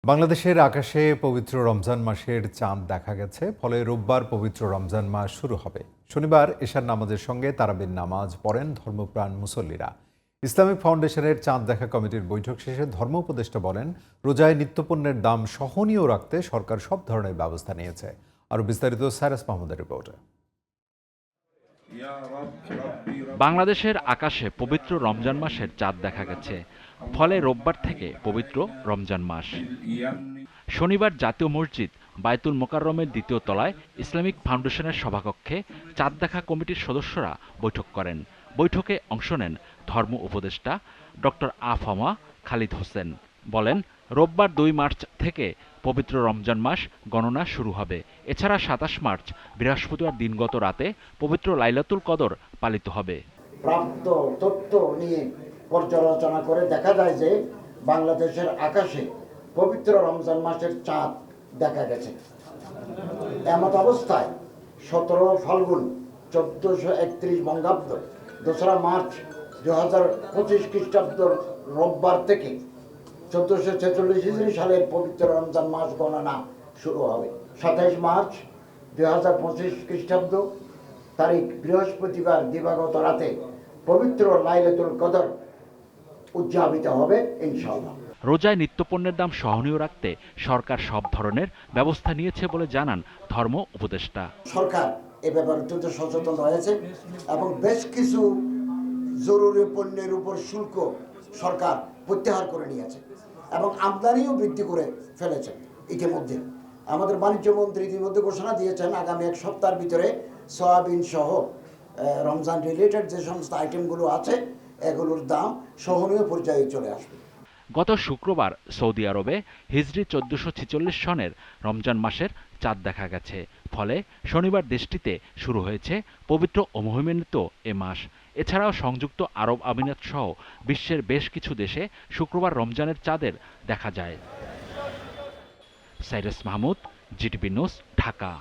বাংলাদেশের আকাশে পবিত্র রমজান মাসের চাঁদ দেখা গেছে, ফলে রোববার পবিত্র রমজান মাস শুরু হবে। শনিবার এশার নামাজের সঙ্গে তারাবির নামাজ পড়েন ধর্মপ্রাণ মুসল্লিরা। ইসলামিক ফাউন্ডেশনের চাঁদ দেখা কমিটির বৈঠক শেষে ধর্ম উপদেষ্টা বলেন, রোজায় নিত্যপণ্যের দাম সহনীয় রাখতে সরকার সব ধরনের ব্যবস্থা নিয়েছে। আরও বিস্তারিত সাইরাস মাহমুদের রিপোর্টে। বাংলাদেশের আকাশে পবিত্র রমজান মাসের চাঁদ দেখা গেছে, ফলে রোববার থেকে পবিত্র রমজান মাস। শনিবার জাতীয় মসজিদ বায়তুল মোকাররমের দ্বিতীয় তলায় ইসলামিক ফাউন্ডেশনের সভাকক্ষে চাঁদ দেখা কমিটির সদস্যরা বৈঠক করেন। বৈঠকে অংশ নেন ধর্ম উপদেষ্টা ডক্টর আফামা খালিদ হোসেন। বলেন, রোববার 2 মার্চ থেকে পবিত্র রমজান মাস গণনা শুরু হবে। এছাড়া 27 মার্চ বৃহস্পতিবার দিনগত রাতে পবিত্র লাইলাতুল কদর পালিত হবে। প্রাপ্ত তথ্য নিয়ে পর্যালোচনা করে দেখা যায় যে বাংলাদেশের আকাশে পবিত্র রমজান মাসের চাঁদ দেখা গেছে। এমত অবস্থায় 17 ফাল্গুন 1431 বঙ্গাব্দ 2 মার্চ 2025 খ্রিস্টাব্দ রোববার থেকে 1446 হিজরি সালের পবিত্র রমজান মাস গণনা শুরু হবে। 27 মার্চ 2025 খ্রিস্টাব্দ তারিখ বৃহস্পতিবার দিবাগত রাতে পবিত্র লাইলাতুল কদর উদযাপিত হবে ইনশাআল্লাহ। রোজায় নিত্যপণ্যের দাম সহনীয় রাখতে সরকার সব ধরনের ব্যবস্থা নিয়েছে বলে জানান ধর্ম উপদেষ্টা। সরকার এ ব্যাপারে অত্যন্ত সচেতন রয়েছে এবং বেশ কিছু জরুরি পণ্যের উপর শুল্ক সরকার প্রত্যাহার করে নিয়েছে এবং আমদানিও বৃদ্ধি করে ফেলেছে। ইতিমধ্যে আমাদের বাণিজ্য মন্ত্রী ইতিমধ্যে ঘোষণা দিয়েছেন আগামী 1 সপ্তাহের ভিতরে সয়াবিন সহ রমজান রিলেটেড যে সমস্ত আইটেমগুলো আছে এগুলোর দাম সহনীয় পর্যায়ে চলে আসবে। গত শুক্রবার সৌদি আরবে হিজরি 1446 সনের রমজান মাসের চাঁদ দেখা গেছে, ফলে শনিবার দেশটিতে শুরু হয়েছে পবিত্র ও মহিমান্বিত এ মাস। এছাড়াও সংযুক্ত আরব আমিরাত সহ বিশ্বের বেশ কিছু দেশে শুক্রবার রমজানের চাঁদের দেখা যায়। Cyrus Mahmud, GTV news, Dhaka.